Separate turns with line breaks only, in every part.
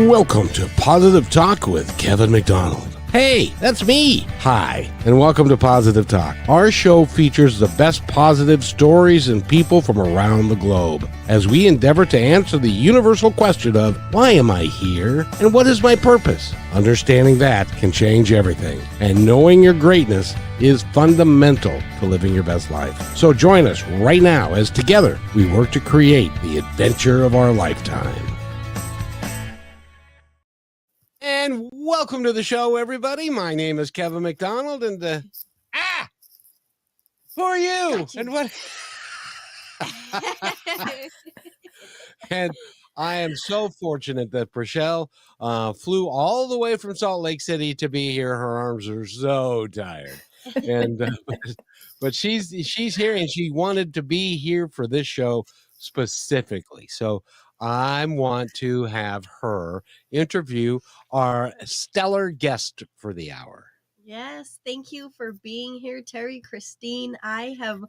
Welcome to Positive Talk with Kevin McDonald. Hey, that's me. Hi, and welcome to Positive Talk. Our show features the best positive stories and people from around the globe as we endeavor to answer the universal question of why am I here and what is my purpose? Understanding that can change everything, and knowing your greatness is fundamental to living your best life. So join us right now as together we work to create the adventure of our lifetime. And welcome to the show, everybody. My name is Kevin McDonald, and who are you?
Gotcha.
And what? And I am so fortunate that Rochelle flew all the way from Salt Lake City to be here. Her arms are so tired, and but she's here, and she wanted to be here for this show specifically. So I want to have her interview our stellar guest for the hour.
Yes, thank you for being here, Terrie Christine. I have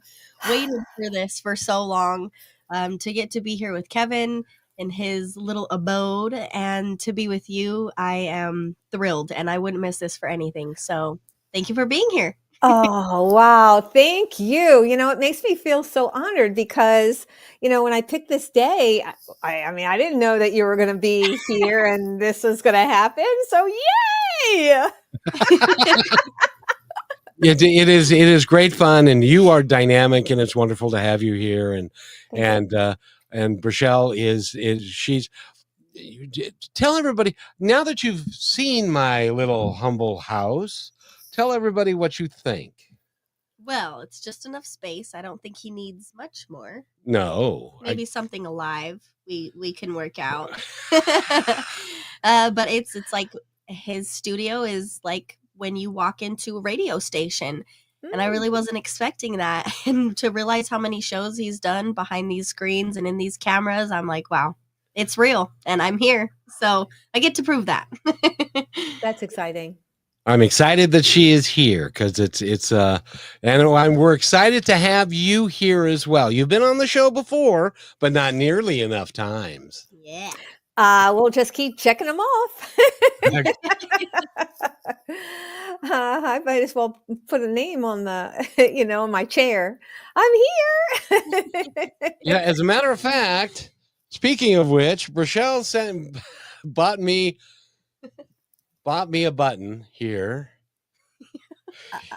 waited for this for so long to get to be here with Kevin in his little abode and to be with you. I am thrilled and I wouldn't miss this for anything. So thank you for being here.
Oh, wow. Thank you. It makes me feel so honored because, when I picked this day, I mean, I didn't know that you were going to be here and this was going to happen. So yay.
It is great fun, and you are dynamic, and it's wonderful to have you here. And Rochelle she's. Tell everybody now that you've seen my little humble house. Tell everybody what you think.
Well, it's just enough space. I don't think he needs much more.
No,
Maybe something alive we can work out. But it's like his studio is like when you walk into a radio station. And I really wasn't expecting that. And to realize how many shows he's done behind these screens and in these cameras, I'm like, wow, it's real. And I'm here. So I get to prove that.
That's exciting.
I'm excited that she is here because we're excited to have you here as well. You've been on the show before, but not nearly enough times.
Yeah.
We'll just keep checking them off. I might as well put a name on the, my chair. I'm here.
Yeah, as a matter of fact, speaking of which, Rochelle bought me a button here,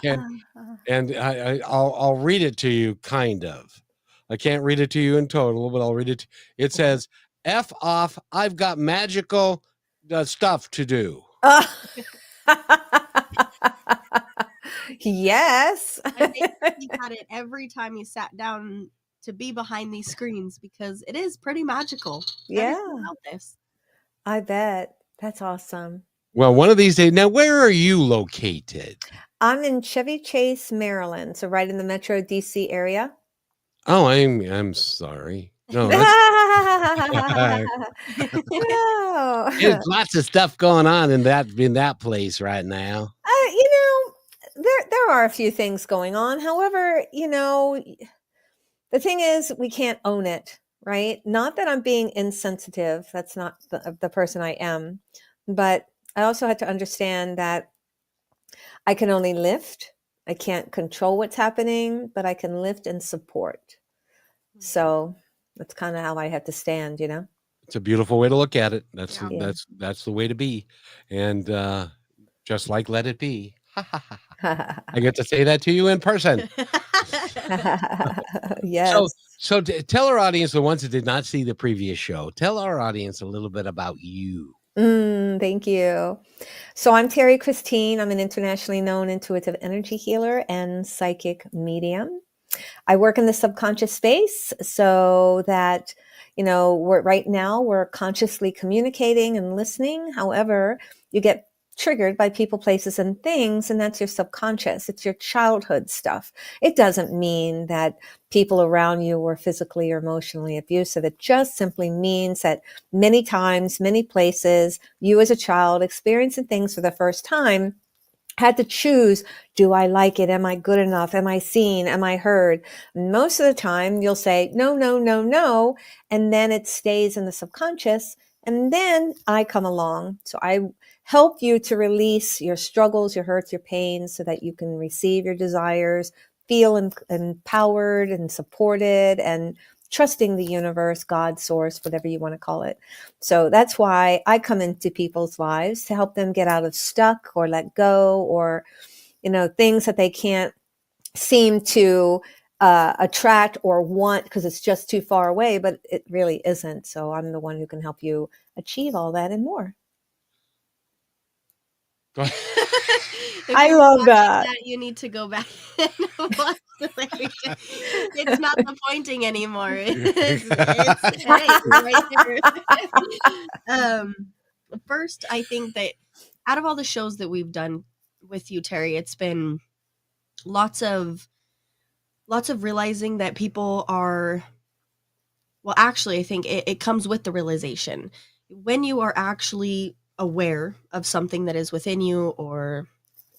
and I'll read it to you. Kind of, I can't read it to you in total, but I'll read it. It says, "F off! I've got magical stuff to do."
Yes.
I think he had it every time he sat down to be behind these screens because it is pretty magical.
Yeah.
Everything about this.
I bet. That's awesome.
Well, one of these days. Now, where are you located?
I'm in Chevy Chase, Maryland, so right in the Metro DC area.
Oh, I'm sorry. No,
No.
there's lots of stuff going on in that place right now.
There are a few things going on. However, the thing is, we can't own it, right? Not that I'm being insensitive. That's not the person I am. But I also had to understand that I can only lift. I can't control what's happening, but I can lift and support. So that's kind of how I have to stand,
It's a beautiful way to look at it. That's the way to be. And just like let it be. I get to say that to you in person.
Yes.
So tell our audience, the ones that did not see the previous show, tell our audience a little bit about you.
Thank you. So I'm Terrie Christine. I'm an internationally known intuitive energy healer and psychic medium. I work in the subconscious space so that, right now we're consciously communicating and listening. However, you get triggered by people, places, and things, and that's your subconscious. It's your childhood stuff. It doesn't mean that people around you were physically or emotionally abusive. It just simply means that many times, many places, you as a child experiencing things for the first time had to choose, do I like it? Am I good enough? Am I seen? Am I heard? Most of the time you'll say, no, no, no, no. And then it stays in the subconscious And then I come along. So I help you to release your struggles, your hurts, your pains, so that you can receive your desires, feel empowered and supported, and trusting the universe, God, source, whatever you want to call it. So that's why I come into people's lives to help them get out of stuck or let go, or, things that they can't seem to attract or want because it's just too far away, but it really isn't. So I'm the one who can help you achieve all that and more.
If
I
you're
love
watching
that.
you need to go back and watch the video. It's not the pointing anymore. It's hey, right there. First, I think that out of all the shows that we've done with you, Terrie, it's been lots of realizing that people are, well, actually, I think it comes with the realization. When you are actually aware of something that is within you or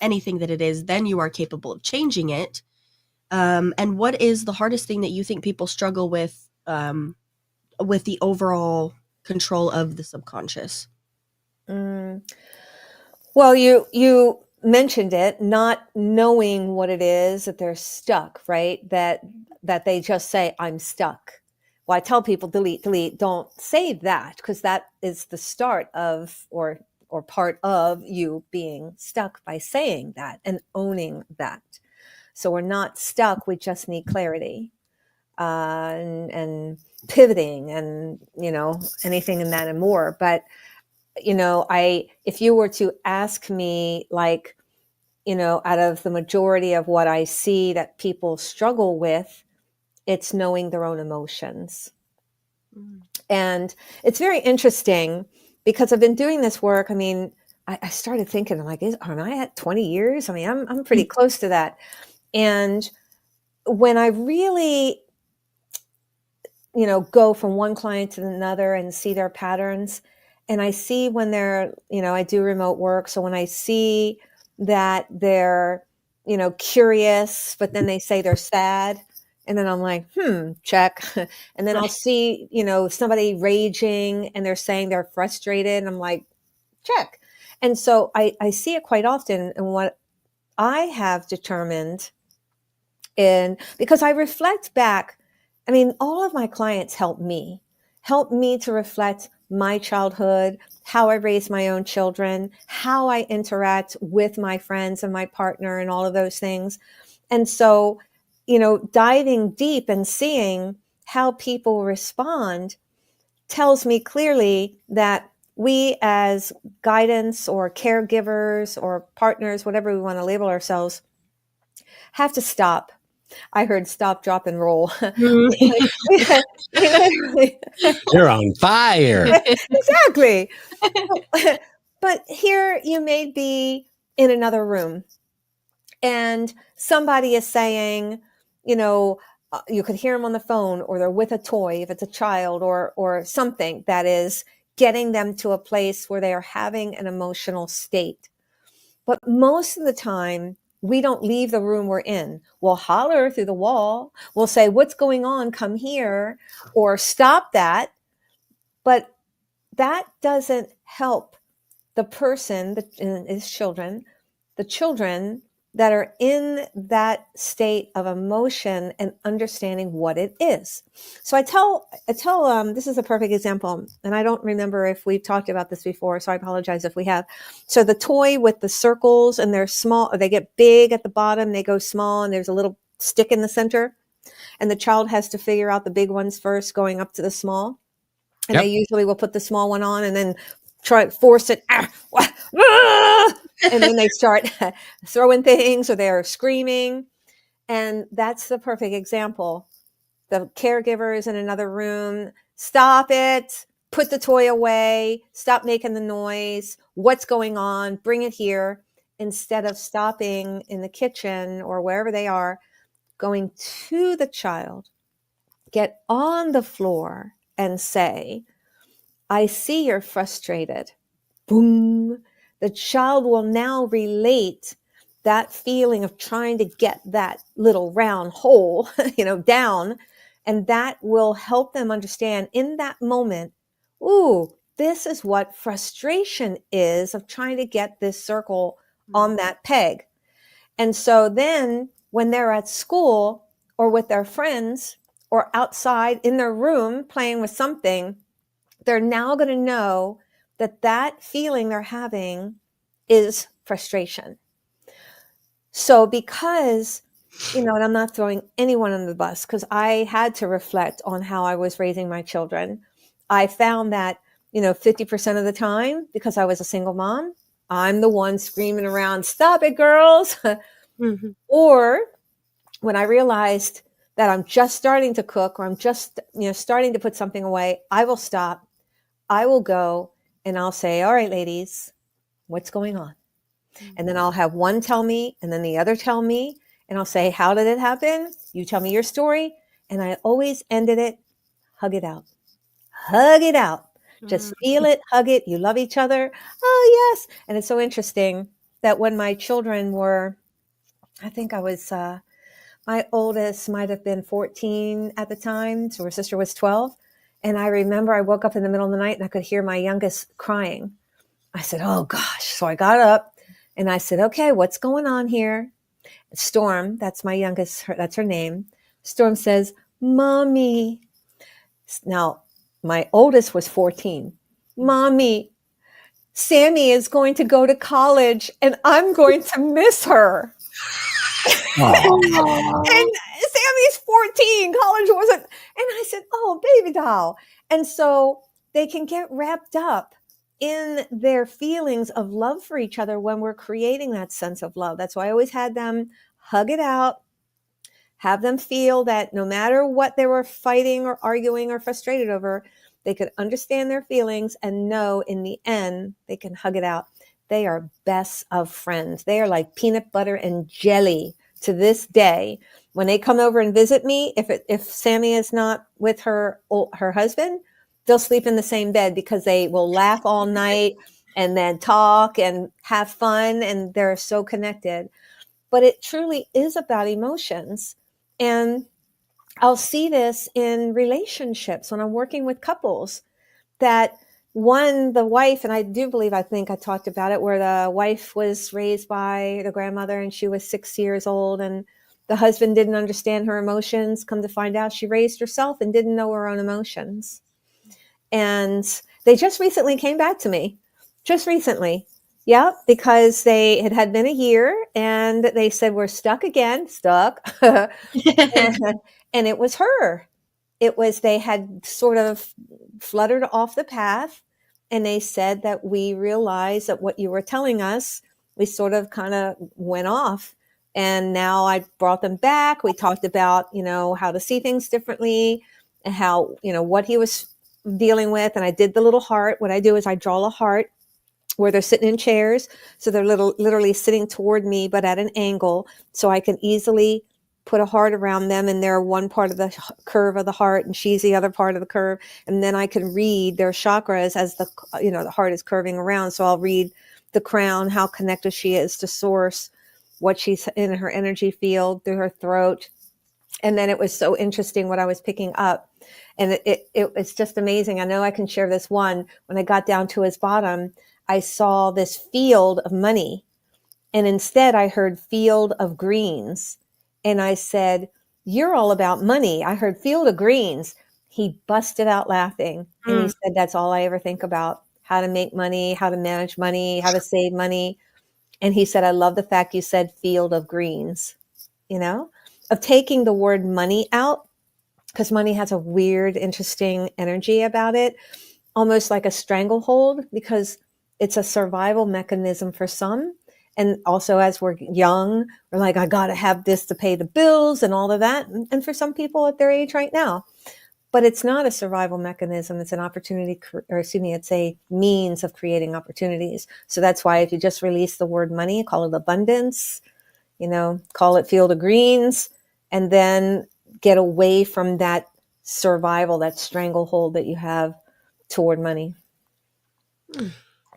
anything that it is, then you are capable of changing it. And what is the hardest thing that you think people struggle with the overall control of the subconscious?
Well, you mentioned it, not knowing what it is that they're stuck, right? That they just say, I'm stuck. Well, I tell people, delete. Don't say that, because that is the start of or part of you being stuck by saying that and owning that. So we're not stuck. We just need clarity, and pivoting, and anything in that and more. But if you were to ask me, like, out of the majority of what I see that people struggle with, it's knowing their own emotions. And it's very interesting because I've been doing this work. I mean, I started thinking, I'm like, am I at 20 years? I mean, I'm pretty close to that. And when I really, go from one client to another and see their patterns, and I see when they're, I do remote work. So when I see that they're, curious, but then they say they're sad, and then I'm like, check. And then I'll see, somebody raging and they're saying they're frustrated, and I'm like, check. And so I see it quite often. And what I have determined, and because I reflect back, I mean, all of my clients help me to reflect my childhood, how I raised my own children, how I interact with my friends and my partner and all of those things. And so, diving deep and seeing how people respond tells me clearly that we, as guidance or caregivers or partners, whatever we want to label ourselves, have to stop. I heard stop, drop, and roll.
You're on fire.
Exactly. But here you may be in another room, and somebody is saying, you could hear them on the phone, or they're with a toy, if it's a child, or something that is getting them to a place where they are having an emotional state. But most of the time, we don't leave the room we're in. We'll holler through the wall. We'll say, what's going on? Come here, or stop that. But that doesn't help the person, his children, the children that are in that state of emotion and understanding what it is. So I tell, this is a perfect example, and I don't remember if we've talked about this before, so I apologize if we have. So the toy with the circles, and they're small, they get big at the bottom, they go small, and there's a little stick in the center, and the child has to figure out the big ones first, going up to the small. And they usually will put the small one on and then force it. And then they start throwing things, or they're screaming. And that's the perfect example. The caregiver is in another room. Stop it. Put the toy away. Stop making the noise. What's going on? Bring it here. Instead of stopping in the kitchen or wherever they are, going to the child, get on the floor and say, I see you're frustrated. Boom. The child will now relate that feeling of trying to get that little round hole, down. And that will help them understand in that moment, ooh, this is what frustration is, of trying to get this circle on that peg. And so then when they're at school or with their friends or outside in their room playing with something, they're now going to know that that feeling they're having is frustration. So because, and I'm not throwing anyone under the bus, because I had to reflect on how I was raising my children. I found that, 50% of the time, because I was a single mom, I'm the one screaming around, "Stop it, girls." Mm-hmm. Or when I realized that I'm just starting to cook, or I'm just, starting to put something away, I will stop. I will go and I'll say, "All right, ladies, what's going on?" And then I'll have one tell me, and then the other tell me, and I'll say, "How did it happen? You tell me your story." And I always ended it, hug it out. Hug it out. Just feel it, hug it. You love each other. Oh, yes. And it's so interesting that when my children were, I think I was, my oldest might have been 14 at the time. So her sister was 12. And I remember I woke up in the middle of the night and I could hear my youngest crying. I said, "Oh gosh." So I got up and I said, "Okay, what's going on here?" Storm, that's my youngest, that's her name. Storm says, "Mommy." Now, my oldest was 14. "Mommy, Sammy is going to go to college and I'm going to miss her." And Sammy's 14, college wasn't. And I said, "Oh, baby doll." And so they can get wrapped up in their feelings of love for each other when we're creating that sense of love. That's why I always had them hug it out, have them feel that no matter what they were fighting or arguing or frustrated over, they could understand their feelings and know in the end they can hug it out. They are best of friends. They are like peanut butter and jelly to this day. When they come over and visit me, if Sammy is not with her husband, they'll sleep in the same bed because they will laugh all night and then talk and have fun, and they're so connected. But it truly is about emotions. And I'll see this in relationships when I'm working with couples, that the wife, and I think I talked about it, where the wife was raised by the grandmother and she was 6 years old, and the husband didn't understand her emotions. Come to find out, she raised herself and didn't know her own emotions. And they just recently came back to me, just recently. Yeah, because they had been a year and they said, "We're stuck again, stuck." And it was her. They had sort of fluttered off the path, and they said that, "We realized that what you were telling us, we sort of kind of went off. And now I brought them back. We talked about, how to see things differently and how, what he was dealing with." And I did the little heart. What I do is I draw a heart where they're sitting in chairs. So they're literally sitting toward me, but at an angle. So I can easily put a heart around them, and they're one part of the curve of the heart and she's the other part of the curve. And then I can read their chakras as the heart is curving around. So I'll read the crown, how connected she is to source, what she's in her energy field through her throat. And then it was so interesting what I was picking up. And it's just amazing. I know I can share this one. When I got down to his bottom, I saw this field of money. And instead I heard field of greens. And I said, "You're all about money. I heard field of greens." He busted out laughing. And he said, "That's all I ever think about. How to make money, how to manage money, how to save money." And he said, "I love the fact you said field of greens," of taking the word money out, because money has a weird, interesting energy about it, almost like a stranglehold, because it's a survival mechanism for some. And also, as we're young, we're like, "I got to have this to pay the bills," and all of that. And for some people at their age right now, but it's not a survival mechanism. It's an opportunity, it's a means of creating opportunities. So that's why if you just release the word money, call it abundance, call it field of greens, and then get away from that survival, that stranglehold that you have toward money.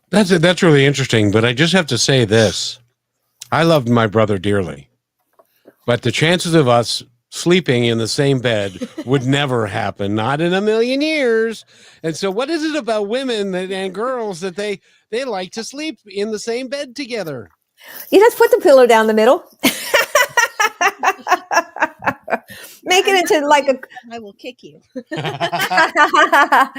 That's really interesting, but I just have to say this. I loved my brother dearly, but the chances of us sleeping in the same bed would never happen, not in a million years. And so what is it about women and girls that they like to sleep in the same bed together?
You just put the pillow down the middle. Make it into like a
I will kick you.
that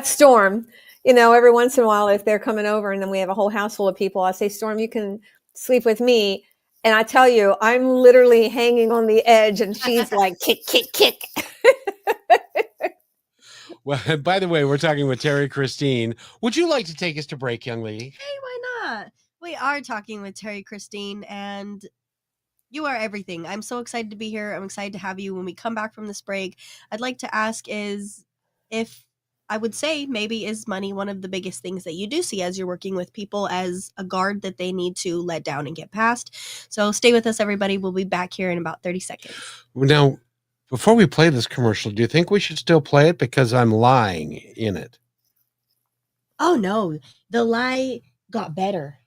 Storm, every once in a while, if they're coming over and then we have a whole house full of people, I say, Storm, you can sleep with me. And I tell you, I'm literally hanging on the edge and she's like, kick, kick, kick.
Well, by the way, we're talking with Terrie Christine. Would you like to take us to break, young lady?
Hey, why not? We are talking with Terrie Christine, and you are everything. I'm so excited to be here. I'm excited to have you. When we come back from this break, I'd like to ask is if I would say maybe is money one of the biggest things that you do see as you're working with people as a guard that they need to let down and get past. So stay with us, everybody. We'll be back here in about 30 seconds.
Now, before we play this commercial, do you think we should still play it? Because I'm lying in it.
Oh, no. The lie got better.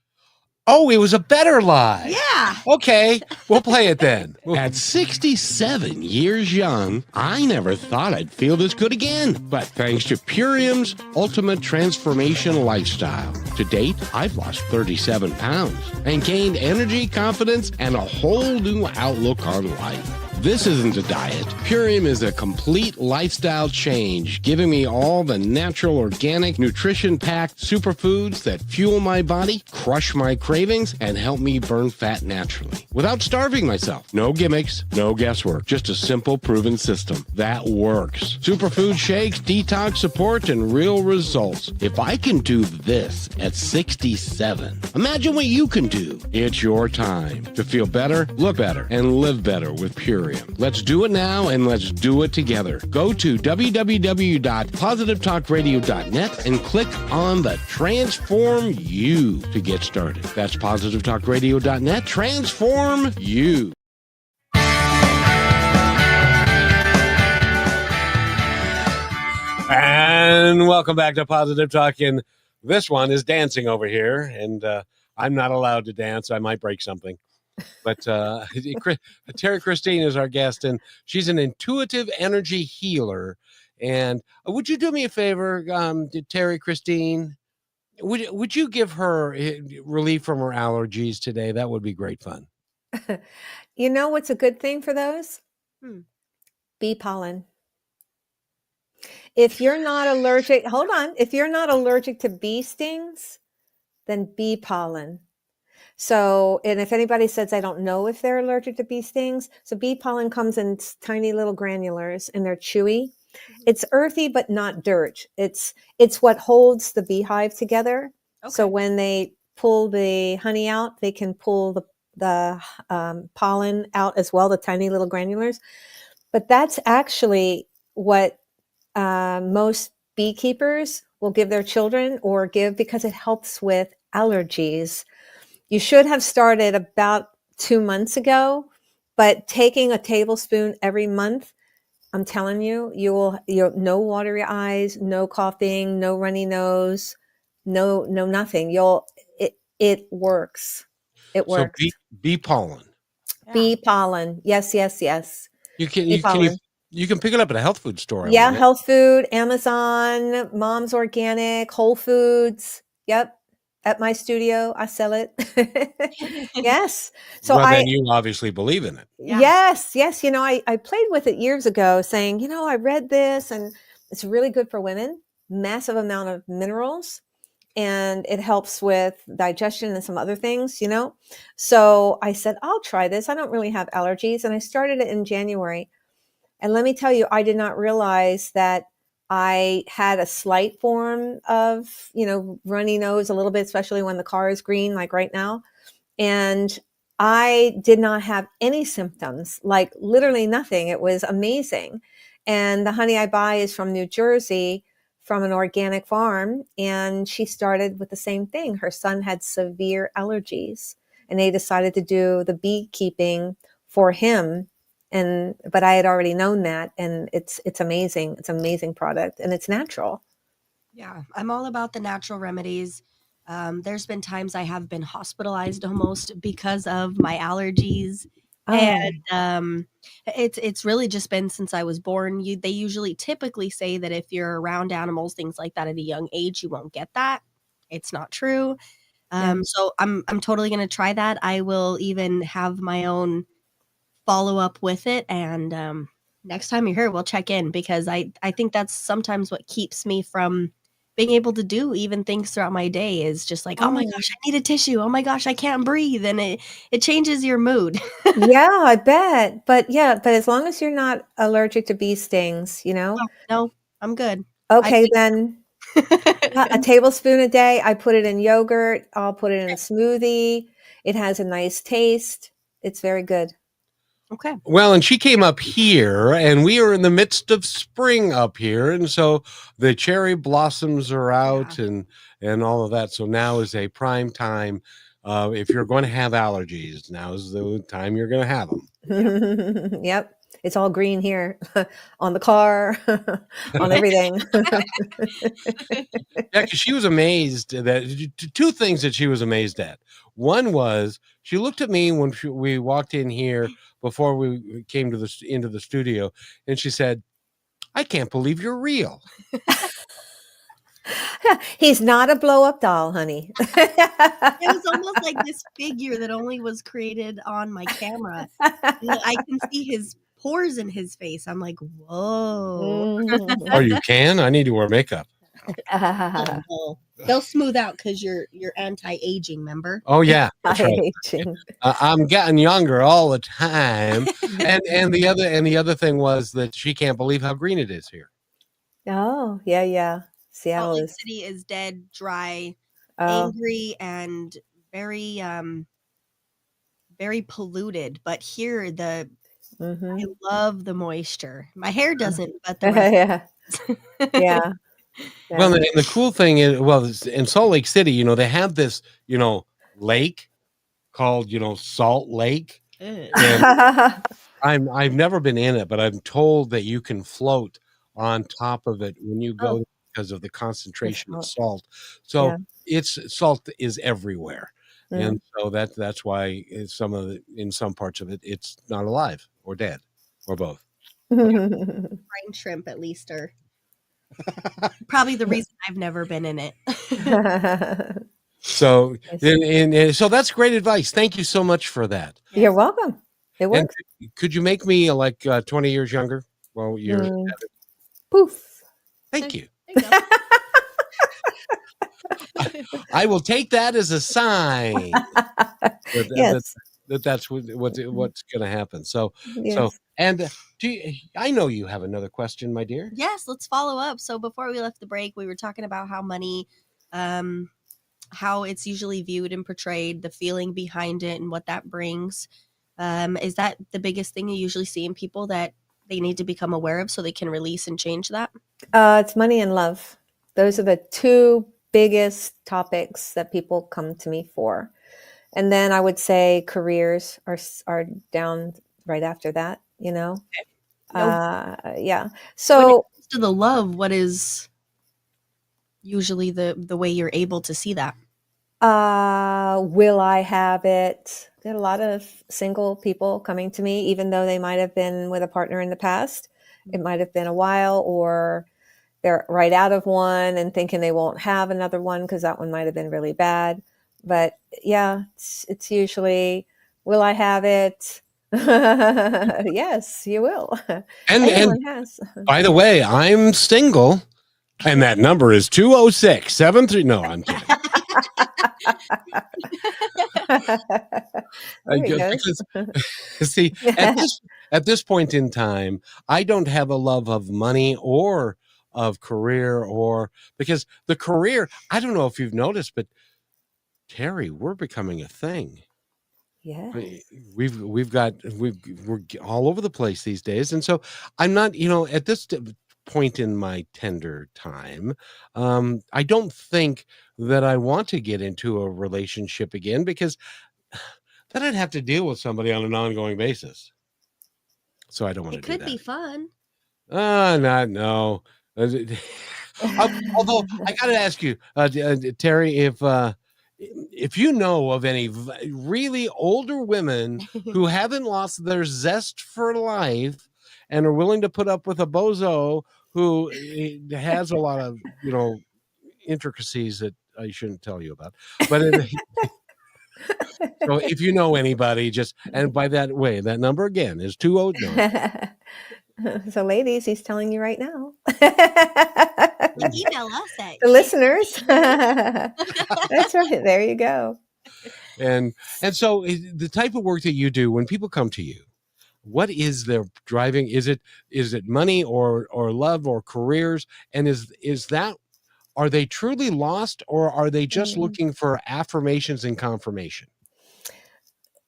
Oh, it was a better lie.
Yeah.
Okay, we'll play it then. At 67 years young, I never thought I'd feel this good again. But thanks to Purium's Ultimate Transformation Lifestyle, to date, I've lost 37 pounds and gained energy, confidence, and a whole new outlook on life. This isn't a diet. Purium is a complete lifestyle change, giving me all the natural, organic, nutrition-packed superfoods that fuel my body, crush my cravings, and help me burn fat naturally without starving myself. No gimmicks, no guesswork, just a simple, proven system that works. Superfood shakes, detox support, and real results. If I can do this at 67, imagine what you can do. It's your time to feel better, look better, and live better with Purium. Let's do it now, and let's do it together. Go to www.positivetalkradio.net and click on the Transform You to get started. That's positivetalkradio.net. Transform You. And welcome back to Positive Talk. And this one is dancing over here, and I'm not allowed to dance. I might break something. But Terrie Christine is our guest, and she's an intuitive energy healer. And would you do me a favor, Terrie Christine? Would you give her relief from her allergies today? That would be great fun.
You know what's a good thing for those? Bee pollen. If you're not allergic, hold on. If you're not allergic to bee stings, then bee pollen. So, and if anybody says, I don't know if they're allergic to bee stings, so bee pollen comes in tiny little granulars and they're chewy. It's earthy, but not dirt. It's what holds the beehive together. Okay. So when they pull the honey out, they can pull the pollen out as well, the tiny little granulars. But that's actually what most beekeepers will give their children or give because it helps with allergies. You should have started about 2 months ago, but taking a tablespoon every month, I'm telling you, you'll no watery eyes, no coughing, no runny nose, no nothing. It works. It works.
So bee pollen.
Bee pollen. Yes.
You can pick it up at a health food store.
Yeah, health food, Amazon, Mom's Organic, Whole Foods. Yep. At my studio, I sell it. Yes. So
then you obviously believe in it.
Yeah. Yes. I played with it years ago saying, I read this and it's really good for women, massive amount of minerals, and it helps with digestion and some other things, So I said, I'll try this. I don't really have allergies. And I started it in January. And let me tell you, I did not realize that I had a slight form of, runny nose a little bit, especially when the car is green, like right now. And I did not have any symptoms, like literally nothing. It was amazing. And the honey I buy is from New Jersey, from an organic farm. And she started with the same thing. Her son had severe allergies, and they decided to do the beekeeping for him. But I had already known that, and it's amazing. It's an amazing product, and it's natural.
Yeah, I'm all about the natural remedies. There's been times I have been hospitalized almost because of my allergies,
Oh,
And it's really just been since I was born. They usually typically say that if you're around animals, things like that at a young age, you won't get that. It's not true.
yeah.
So I'm totally gonna try that. I will even have my own follow up with it, and next time you're here, we'll check in because I think that's sometimes what keeps me from being able to do even things throughout my day is just like, oh my
Oh,
gosh, I need a tissue. Oh my gosh, I can't breathe, and it changes your mood.
yeah, I bet. But yeah, but as long as you're not allergic to bee stings, you know?
Oh, no, I'm good. I
Okay, then yeah, a
think
tablespoon a day. I put it in yogurt. I'll put it in a smoothie. It has a nice taste. It's very good.
okay.
Well, and she came up here, and we are in the midst of spring up here, and so the cherry blossoms are
Yeah.
out, and all of that. So now is a prime time. If you're going to have allergies, now is the time you're going to have them.
Yep.
Yep. It's all green here on the car, on everything.
Yeah, because she was amazed that two things that she was amazed at. One was she looked at me when we walked in here before we came to into the studio, and she said, "I can't believe you're real."
He's not a blow up doll, honey.
It was almost like this figure that only was created on my camera. I can see his pores in his face. I'm like, "Whoa."
Oh, you can? I need to wear makeup.
No. They'll smooth out because you're anti-aging, remember?
Oh yeah, that's right.
Aging.
I'm getting younger all the time, and the other thing was that she can't believe how green it is here.
Oh, yeah, yeah.
Salt
Seattle
Lake
is.
City is dead, dry,
Oh,
angry, and very, very polluted, but here, I
mhm.
love the moisture. My hair doesn't, but the rest
Yeah,
does.
yeah,
Well,
yeah.
and the cool thing is, well, in Salt Lake City, they have this, lake called, Salt Lake, and I've never been in it, but I'm told that you can float on top of it when you
Oh,
go because of the
The
concentration of
salt,
salt. So
yeah.
it's salt is everywhere,
Mm.
and so that's why in some parts of it it's not alive or dead or both.
brine shrimp at least are probably the reason I've never been in it.
So
Yes.
and so that's great advice. Thank you so much for that.
You're
Yes.
welcome. It
And
works.
could you make me like 20 years younger? Well, you're
Mm, poof.
thank you.
There you go.
I will take that as a sign that
Yes.
that's what's going to happen. So
Yes.
and I know you have another question, my dear.
Yes, let's follow up. So before we left the break, we were talking about how money, um, how it's usually viewed and portrayed, the feeling behind it, and what that brings. Is that the biggest thing you usually see in people that they need to become aware of so they can release and change that?
It's money and love. Those are the two biggest topics that people come to me for. And then I would say careers are down right after that, you know?
No,
Yeah.
when it
So,
comes to the love, what is usually the way you're able to see that?
will I have it? Get a lot of single people coming to me, even though they might have been with a partner in the past. It might have been a while, or they're right out of one and thinking they won't have another one because that one might have been really bad. But yeah, it's usually, will I have it? Yes, you will.
And
Everyone has.
by the way, I'm single, and that number is 206-73. No, I'm kidding.
There he goes.
Because see, at this point in time, I don't have a love of money or of career or because the career, I don't know if you've noticed, but Terry, we're becoming a thing.
Yes.
We're all over the place these days, and so I'm not, at this point in my tender time, I don't think that I want to get into a relationship again because then I'd have to deal with somebody on an ongoing basis. So I don't want
It
to do
could
that.
be fun.
Not no. Although I got to ask you, Terry, if you know of any really older women who haven't lost their zest for life and are willing to put up with a bozo who has a lot of, intricacies that I shouldn't tell you about, but so if you know anybody, and by that way, that number again is 209.
So ladies, he's telling you right now.
Email us at
The listeners. That's right. There you go.
And so the type of work that you do when people come to you, what is their driving? Is it money or love or careers? And is that, are they truly lost, or are they just looking for affirmations and confirmation?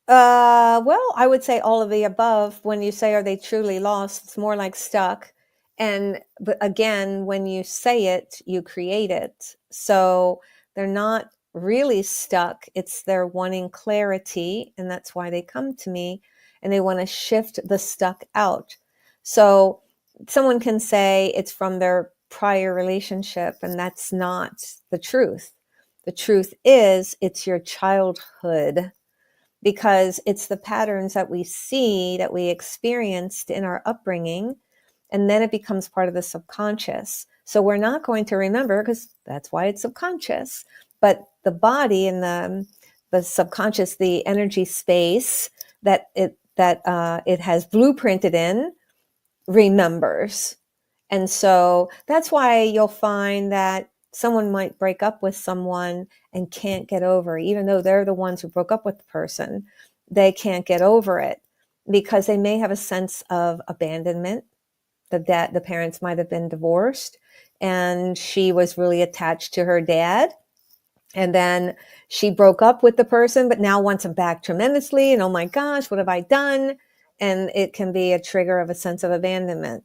Well, I would say all of the above. When you say, are they truly lost? It's more like stuck. But again, when you say it, you create it. So they're not really stuck. It's they're wanting clarity. And that's why they come to me, and they want to shift the stuck out. So someone can say it's from their prior relationship, and that's not the truth. The truth is it's your childhood, because it's the patterns that we see, that we experienced in our upbringing, and then it becomes part of the subconscious. So we're not going to remember, because that's why it's subconscious. But the body and the subconscious, the energy space that it has blueprinted in, remembers. And so that's why you'll find that someone might break up with someone and can't get over it, even though they're the ones who broke up with the person. They can't get over it because they may have a sense of abandonment. The parents might have been divorced, and she was really attached to her dad. And then she broke up with the person, but now wants him back tremendously. And oh my gosh, what have I done? And it can be a trigger of a sense of abandonment.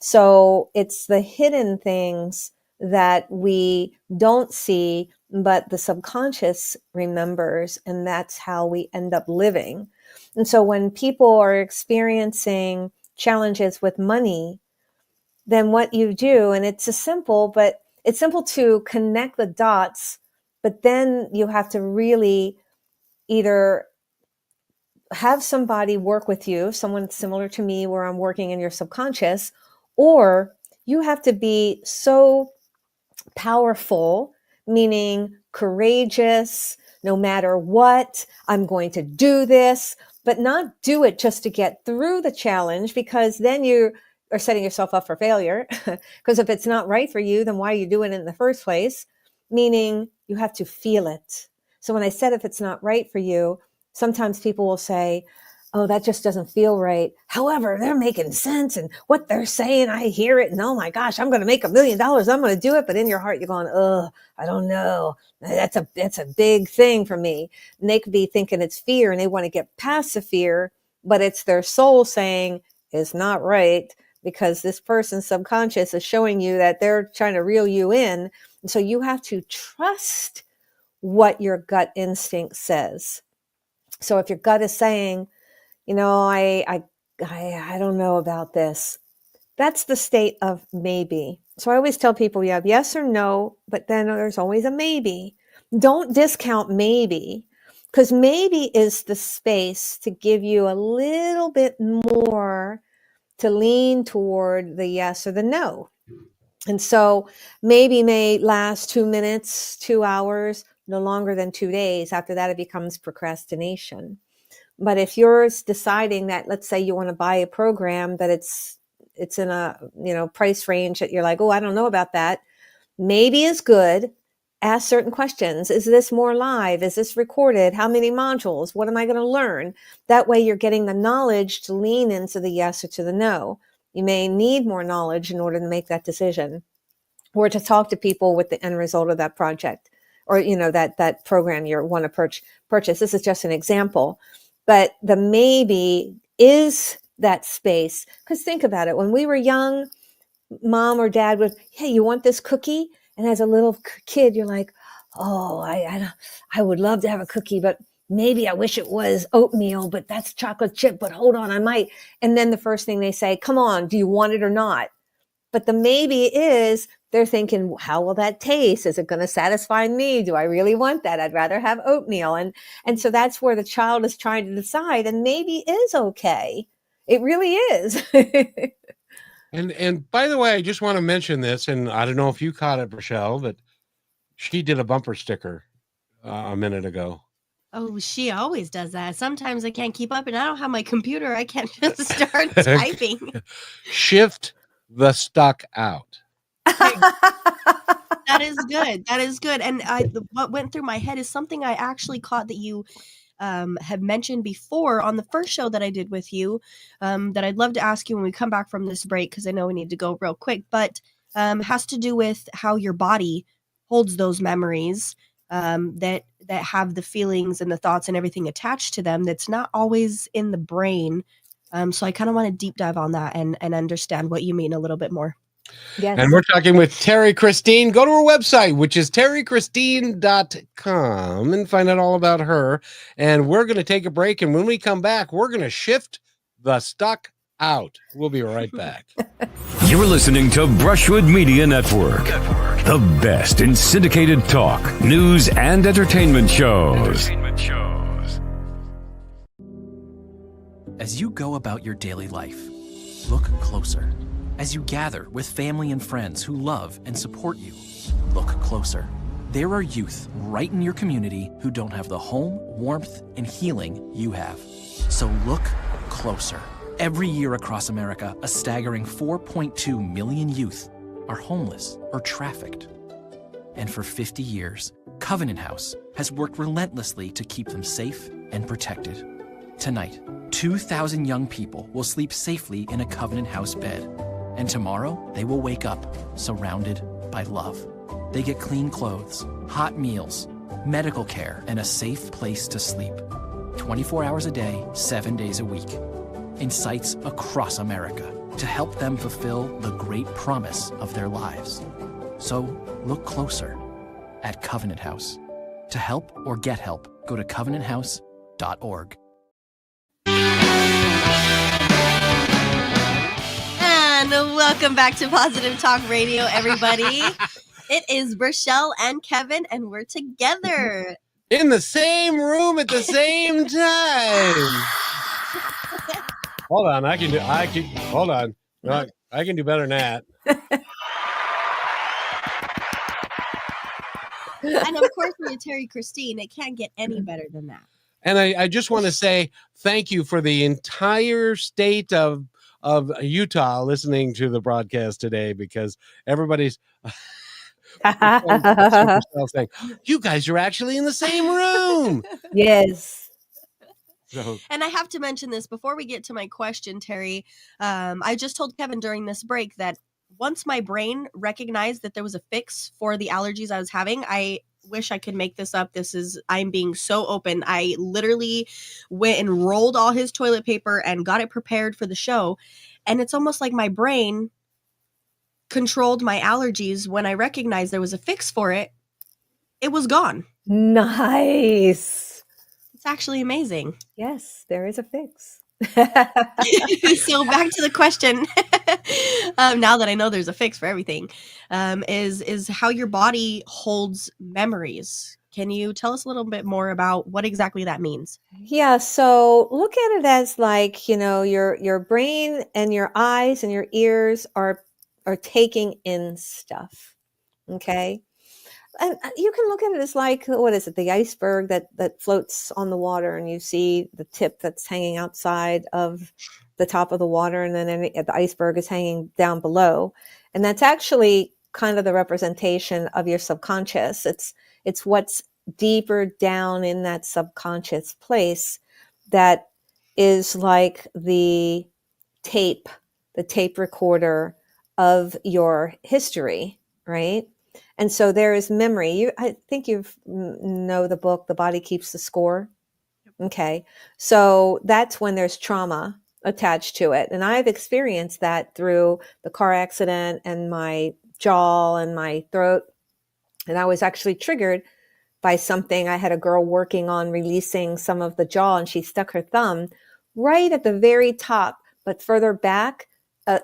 So it's the hidden things that we don't see, but the subconscious remembers, and that's how we end up living. And so when people are experiencing challenges with money, then what you do, and it's simple to connect the dots, but then you have to really either have somebody work with you, someone similar to me where I'm working in your subconscious, or you have to be so powerful, meaning courageous, no matter what, I'm going to do this, but not do it just to get through the challenge, because then you are setting yourself up for failure. Because if it's not right for you, then why are you doing it in the first place? Meaning you have to feel it. So when I said if it's not right for you, sometimes people will say, oh, that just doesn't feel right. However, they're making sense, and what they're saying, I hear it, and oh my gosh, I'm going to make $1 million. I'm going to do it. But in your heart, you're going, oh, I don't know. That's a big thing for me. And they could be thinking it's fear, and they want to get past the fear, but it's their soul saying it's not right, because this person's subconscious is showing you that they're trying to reel you in. And so you have to trust what your gut instinct says. So if your gut is saying, I don't know about this, that's the state of maybe. So I always tell people you have yes or no, but then there's always a maybe. Don't discount maybe, because maybe is the space to give you a little bit more to lean toward the yes or the no. And so maybe may last 2 minutes, 2 hours, no longer than 2 days. After that, it becomes procrastination. But if you're deciding that, let's say you want to buy a program that it's in a price range that you're like, oh, I don't know about that. Maybe is good. Ask certain questions. Is this more live? Is this recorded? How many modules? What am I going to learn? That way you're getting the knowledge to lean into the yes or to the no. You may need more knowledge in order to make that decision, or to talk to people with the end result of that project, or that program you want to purchase. This is just an example. But the maybe is that space. Because think about it. When we were young, mom or dad would, hey, you want this cookie? And as a little kid, you're like, oh, I would love to have a cookie, but maybe I wish it was oatmeal, but that's chocolate chip, but hold on, I might. And then the first thing they say, come on, do you want it or not? But the maybe is they're thinking, how will that taste? Is it going to satisfy me? Do I really want that? I'd rather have oatmeal. And so that's where the child is trying to decide, and maybe is okay. It really is.
And by the way, I just want to mention this, and I don't know if you caught it, Rochelle, but she did a bumper sticker a minute ago.
Oh, she always does that. Sometimes I can't keep up, and I don't have my computer. I can't just start typing.
Shift the stuck out.
That is good. That is good. And what went through my head is something I actually caught that you have mentioned before on the first show that I did with you, that I'd love to ask you when we come back from this break, because I know we need to go real quick, but has to do with how your body holds those memories that have the feelings and the thoughts and everything attached to them that's not always in the brain. So I kind of want to deep dive on that and understand what you mean a little bit more.
Yes.
And we're talking with Terrie Christine. Go to her website, which is terriechristine.com, and find out all about her. And we're going to take a break. And when we come back, we're going to shift the stuck out. We'll be right back.
You're listening to Brushwood Media Network, the best in syndicated talk, news, and entertainment shows.
As you go about your daily life, look closer. As you gather with family and friends who love and support you, look closer. There are youth right in your community who don't have the home, warmth, and healing you have. So look closer. Every year across America, a staggering 4.2 million youth are homeless or trafficked. And for 50 years, Covenant House has worked relentlessly to keep them safe and protected. Tonight, 2,000 young people will sleep safely in a Covenant House bed. And tomorrow, they will wake up surrounded by love. They get clean clothes, hot meals, medical care, and a safe place to sleep. 24 hours a day, 7 days a week. In sites across America to help them fulfill the great promise of their lives. So look closer at Covenant House. To help or get help, go to covenanthouse.org.
And welcome back to Positive Talk Radio, everybody. It is Rochelle and Kevin, and we're together
in the same room at the same time. Hold on, I can hold on. No, I can do better than that.
And of course, with Terrie Christine, it can't get any better than that.
And I just want to say thank you for the entire state of Utah listening to the broadcast today, because everybody's saying, you guys are actually in the same room.
Yes.
So.
And I have to mention this before we get to my question, Terrie. I just told Kevin during this break that once my brain recognized that there was a fix for the allergies I was having, I wish I could make this up. I'm being so open. I literally went and rolled all his toilet paper and got it prepared for the show. And it's almost like my brain controlled my allergies. When I recognized there was a fix for it, it was gone.
Nice.
It's actually amazing.
Yes, there is a fix.
So back to the question. Now that I know there's a fix for everything, is how your body holds memories. Can you tell us a little bit more about what exactly that means?
Yeah, so look at it as like, your brain and your eyes and your ears are taking in stuff. Okay? And you can look at it as like, what is it? The iceberg that floats on the water, and you see the tip that's hanging outside of the top of the water, and then the iceberg is hanging down below. And that's actually kind of the representation of your subconscious. It's what's deeper down in that subconscious place that is like the tape recorder of your history, right? And so there is memory. I think you know the book, The Body Keeps the Score. Okay. So that's when there's trauma attached to it. And I've experienced that through the car accident and my jaw and my throat. And I was actually triggered by something. I had a girl working on releasing some of the jaw, and she stuck her thumb right at the very top, but further back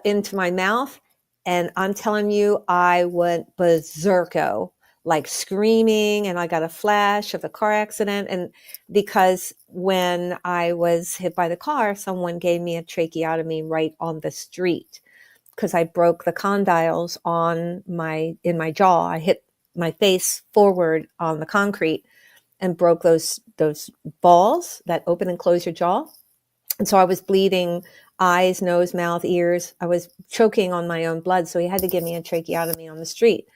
into my mouth. And I'm telling you, I went berserko, like screaming, and I got a flash of a car accident. And because when I was hit by the car, someone gave me a tracheotomy right on the street because I broke the condyles in my jaw. I hit my face forward on the concrete and broke those balls that open and close your jaw. And so I was bleeding eyes, nose, mouth, ears. I was choking on my own blood. So he had to give me a tracheotomy on the street.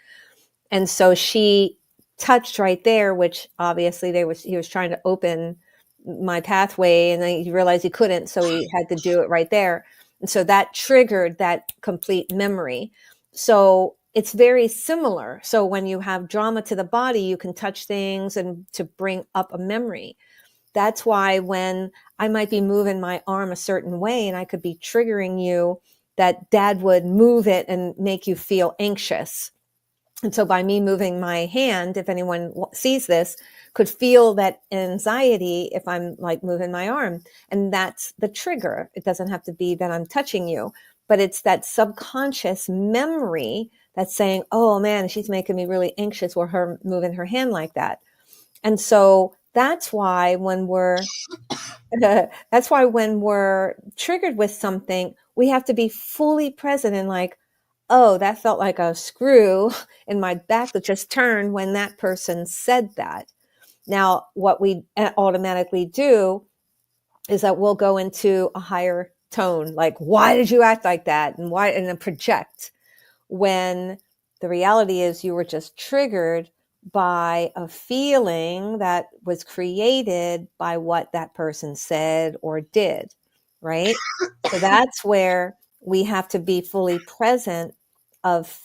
And so she touched right there, which obviously he was trying to open my pathway, and then he realized he couldn't. So he had to do it right there. And so that triggered that complete memory. So it's very similar. So when you have drama to the body, you can touch things and to bring up a memory. That's why when I might be moving my arm a certain way and I could be triggering you, that dad would move it and make you feel anxious. And so by me moving my hand, if anyone sees this, could feel that anxiety if I'm like moving my arm. And that's the trigger. It doesn't have to be that I'm touching you, but it's that subconscious memory that's saying, oh man, she's making me really anxious, or her moving her hand like that. And so that's why when we're triggered with something, we have to be fully present and like, oh, that felt like a screw in my back that just turned when that person said that. Now, what we automatically do is that we'll go into a higher tone, like, why did you act like that? And then project, when the reality is you were just triggered by a feeling that was created by what that person said or did, right? So that's where we have to be fully present of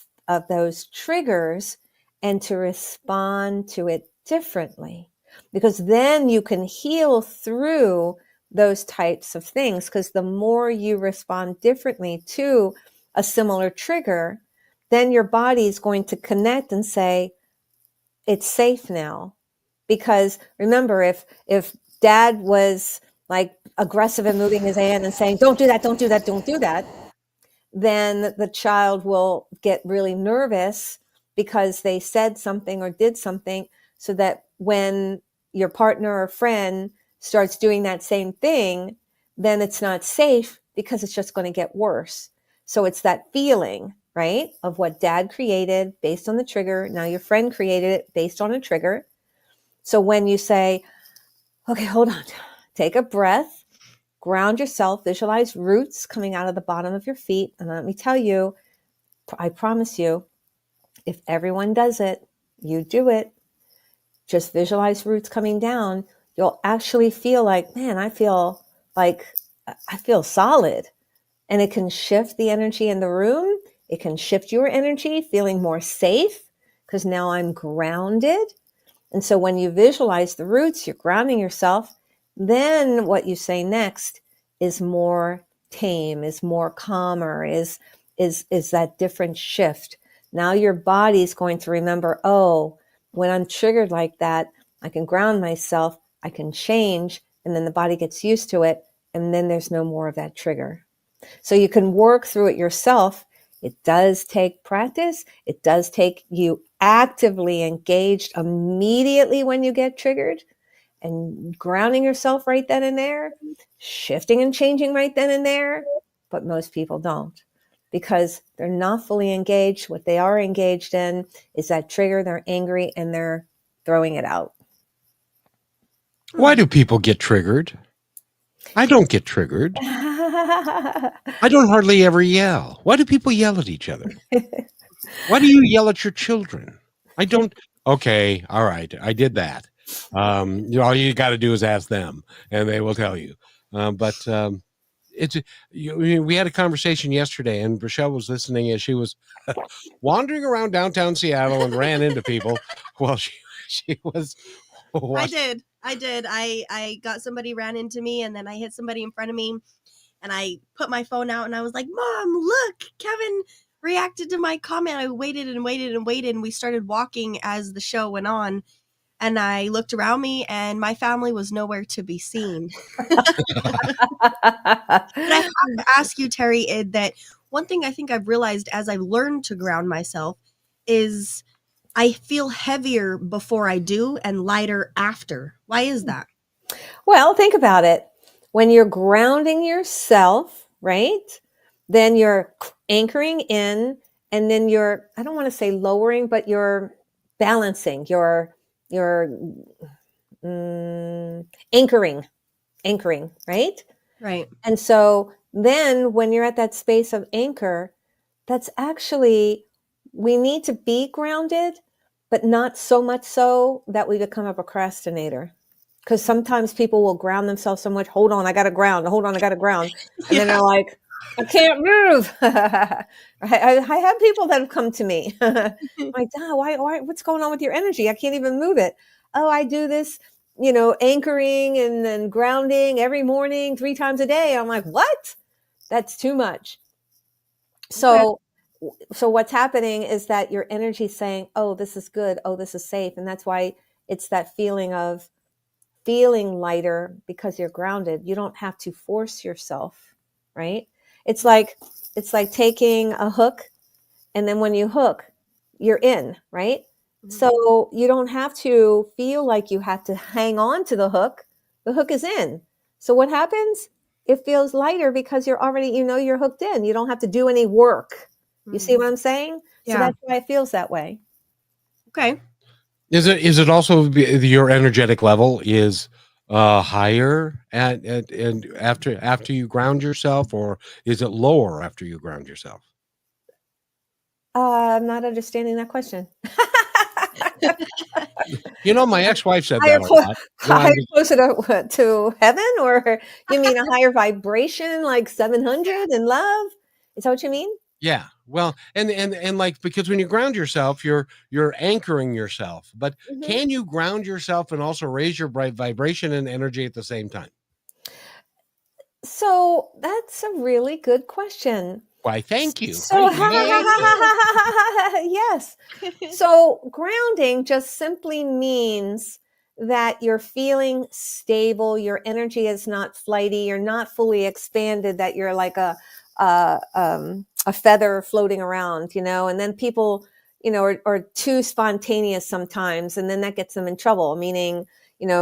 those triggers and to respond to it differently, because then you can heal through those types of things. Because the more you respond differently to a similar trigger, then your body is going to connect and say, it's safe now. Because remember, if dad was like aggressive and moving his hand and saying, don't do that, don't do that, don't do that, then the child will get really nervous because they said something or did something, so that when your partner or friend starts doing that same thing, then it's not safe because it's just going to get worse. So it's that feeling, right, of what dad created based on the trigger. Now your friend created it based on a trigger. So when you say, okay, hold on, take a breath, ground yourself, visualize roots coming out of the bottom of your feet. And let me tell you, I promise you, if everyone does it, you do it, just visualize roots coming down, you'll actually feel like, man, I feel solid. And it can shift the energy in the room. It can shift your energy, feeling more safe because now I'm grounded. And so when you visualize the roots, you're grounding yourself. Then what you say next is more tame, is more calmer, is that different shift. Now your body's going to remember, oh, when I'm triggered like that, I can ground myself, I can change, and then the body gets used to it, and then there's no more of that trigger. So you can work through it yourself. It does take practice. It does take you actively engaged immediately when you get triggered, and grounding yourself right then and there, shifting and changing right then and there. But most people don't, because they're not fully engaged. What they are engaged in is that trigger. They're angry and they're throwing it out.
Why do people get triggered? I don't get triggered. I don't hardly ever yell. Why do people yell at each other? Why do you yell at your children? I don't. Okay, all right, I did that. All you got to do is ask them, and they will tell you. We had a conversation yesterday, and Rochelle was listening as she was wandering around downtown Seattle and ran into people while she was.
I did. I got somebody ran into me, and then I hit somebody in front of me, and I put my phone out, and I was like, Mom, look, Kevin reacted to my comment. I waited and waited and waited, and we started walking as the show went on. And I looked around me, and my family was nowhere to be seen. But I have to ask you, Terrie, that one thing I think I've realized as I've learned to ground myself is I feel heavier before I do and lighter after. Why is that?
Well, think about it. When you're grounding yourself, right? Then you're anchoring in, and then you're, I don't want to say lowering, but you're balancing, you're anchoring, right?
Right.
And so then when you're at that space of anchor, that's actually, we need to be grounded, but not so much so that we become a procrastinator. Because sometimes people will ground themselves so much. Hold on, I got to ground. Hold on, I got to ground. And then they're like, I can't move. I have people that have come to me like, why, what's going on with your energy? I can't even move it. Oh, I do this, anchoring and then grounding every morning, 3 times a day. I'm like, what? That's too much. So, so what's happening is that your energy is saying, oh, this is good. Oh, this is safe. And that's why it's that feeling of feeling lighter because you're grounded. You don't have to force yourself, right? It's like taking a hook, and then when you hook, you're in, right?
Mhm.
So you don't have to feel like you have to hang on to the hook. The hook is in. So what happens? It feels lighter because you're already, you're hooked in. You don't have to do any work. You see what I'm saying? So
Yeah.
that's why it feels that way.
Okay.
Is it also your energetic level is higher and after you ground yourself, or is it lower after you ground yourself?
I'm not understanding that question.
My ex-wife said
Higher,
that a lot.
higher closer to heaven, or you mean a higher vibration, like 700 in love? Is that what you mean?
Yeah. Well, and like, because when you ground yourself, you're anchoring yourself. But can you ground yourself and also raise your vibration and energy at the same time?
So that's a really good question.
Why, thank you.
So,
Thank you.
yes. So grounding just simply means that you're feeling stable. Your energy is not flighty. You're not fully expanded. That you're like a feather floating around, and then people, are too spontaneous sometimes, and then that gets them in trouble. Meaning,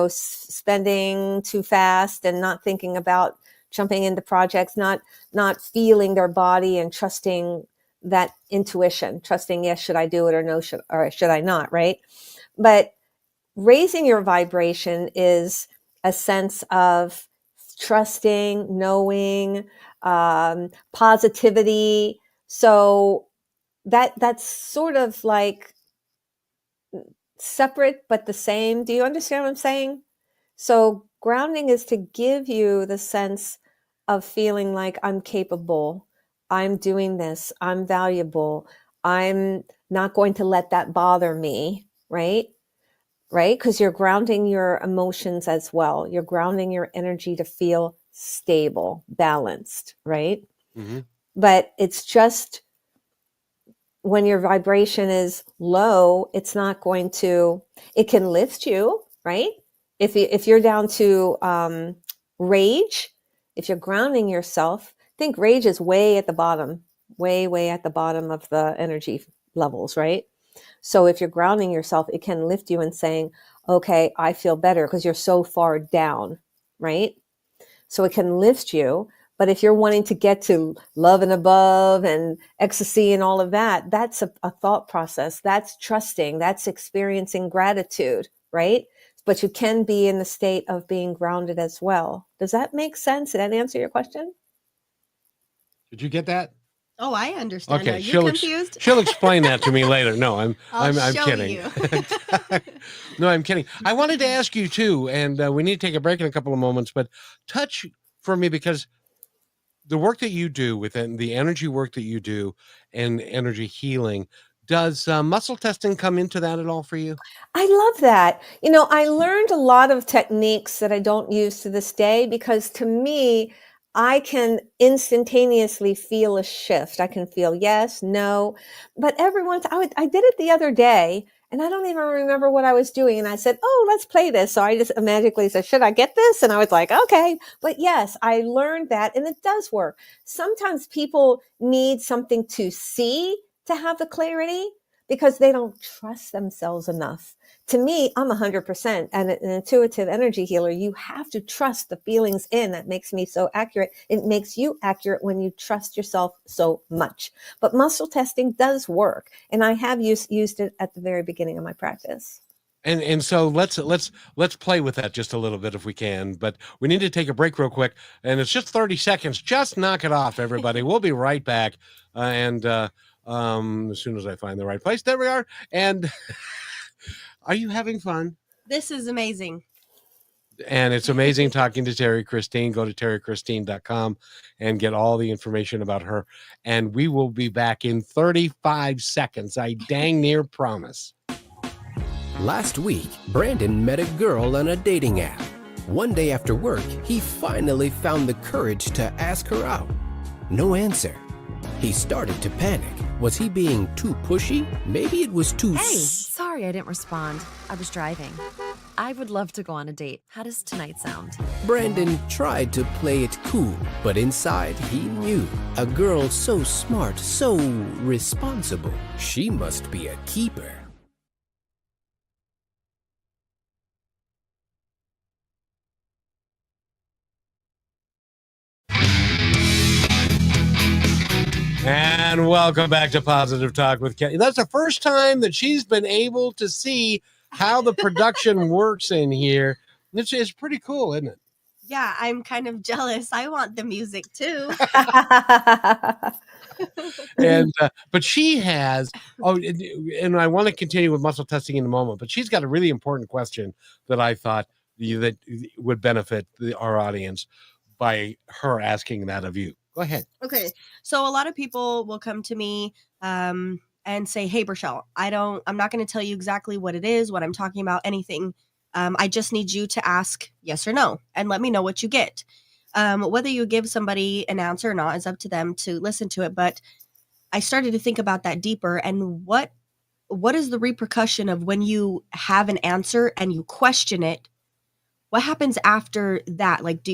spending too fast and not thinking about jumping into projects, not feeling their body and trusting that intuition, trusting, yes, should I do it or no, should I not, right? But raising your vibration is a sense of trusting, knowing, positivity. So that's sort of like separate but the same. Do you understand what I'm saying? So grounding is to give you the sense of feeling like I'm capable, I'm doing this, I'm valuable, I'm not going to let that bother me, right? Right? Because you're grounding your emotions as well. You're grounding your energy to feel stable, balanced, right?
Mm-hmm.
But it's just when your vibration is low, it's not going to, it can lift you, right? If you're down to rage, if you're grounding yourself, think rage is way at the bottom, way at the bottom of the energy levels, right? So if you're grounding yourself, it can lift you and saying, okay, I feel better because you're so far down, right? So it can lift you. But if you're wanting to get to love and above and ecstasy and all of that, that's a thought process. That's trusting. That's experiencing gratitude, right? But you can be in the state of being grounded as well. Does that make sense? Did that answer your question?
Did you get that?
Oh, I understand.
Okay,
Are you confused?
she'll explain that to me later. No, I'm
show
kidding.
you.
No, I'm kidding. I wanted to ask you too, and we need to take a break in a couple of moments, but touch for me, because the work that you do within the energy work that you do and energy healing, does muscle testing come into that at all for you?
I love that. I learned a lot of techniques that I don't use to this day because to me, I can instantaneously feel a shift. I can feel yes, no, but every once I did it the other day, And I don't even remember what I was doing. And I said, oh, let's play this. So I just magically said, should I get this? And I was like, okay. But yes, I learned that, and it does work. Sometimes people need something to see to have the clarity because they don't trust themselves enough. To me, I'm 100% an intuitive energy healer. You have to trust the feelings in. That makes me so accurate. It makes you accurate when you trust yourself so much. But muscle testing does work, and I have used it at the very beginning of my practice.
And so let's play with that just a little bit if we can, but we need to take a break real quick, and it's just 30 seconds. Just knock it off, everybody. We'll be right back, and as soon as I find the right place, there we are. And are you having fun?
This is amazing.
And it's amazing talking to Terrie Christine. Go to terriechristine.com and get all the information about her. And we will be back in 35 seconds. I dang near promise.
Last week, Brandon met a girl on a dating app. One day after work, he finally found the courage to ask her out. No answer. He started to panic. Was he being too pushy? Maybe it was too...
Hey, sorry I didn't respond. I was driving. I would love to go on a date. How does tonight sound?
Brandon tried to play it cool, but inside he knew. A girl so smart, so responsible. She must be a keeper.
And welcome back to Positive Talk with Kelly. That's the first time that she's been able to see how the production works in here. It's pretty cool, isn't it?
Yeah, I'm kind of jealous. I want the music too.
And but she has and I want to continue with muscle testing in a moment, but she's got a really important question that I thought that would benefit our audience by her asking that of you. Go ahead.
Okay. So a lot of people will come to me and say, hey, Rochelle, I'm not going to tell you exactly what it is, what I'm talking about, anything. I just need you to ask yes or no and let me know what you get. Whether you give somebody an answer or not is up to them to listen to it. But I started to think about that deeper, and what is the repercussion of when you have an answer and you question it? What happens after that? Like,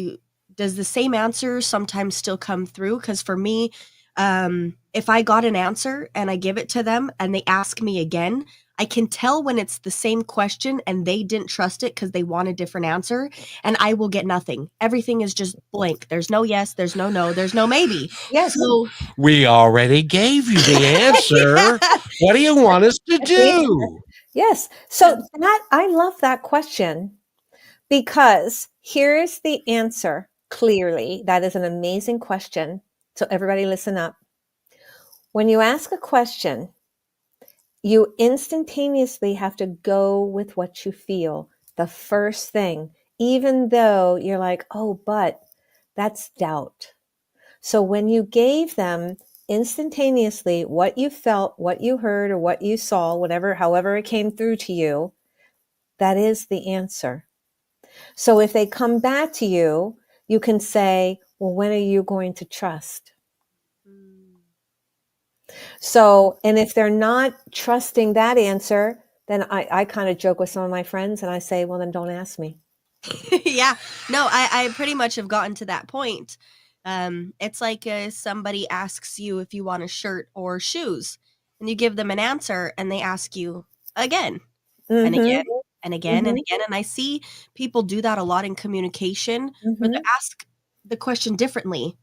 does the same answer sometimes still come through? Because for me, if I got an answer and I give it to them and they ask me again, I can tell when it's the same question and they didn't trust it because they want a different answer, and I will get nothing. Everything is just blank. There's no yes, there's no no, there's no maybe.
Yes.
So
we already gave you the answer. Yeah. What do you want us to do?
Yes. So I love that question, because here's the answer clearly. That is an amazing question. So everybody listen up. When you ask a question, you instantaneously have to go with what you feel. The first thing, even though you're like, oh, but that's doubt. So when you gave them instantaneously what you felt, what you heard, or what you saw, however it came through to you, that is the answer. So if they come back to you, you can say, well, when are you going to trust? So, and if they're not trusting that answer, then I kind of joke with some of my friends and I say, well, then don't ask me.
Yeah, no, I pretty much have gotten to that point. It's like somebody asks you if you want a shirt or shoes, and you give them an answer and they ask you again and again and again and again. And I see people do that a lot in communication, where they ask the question differently,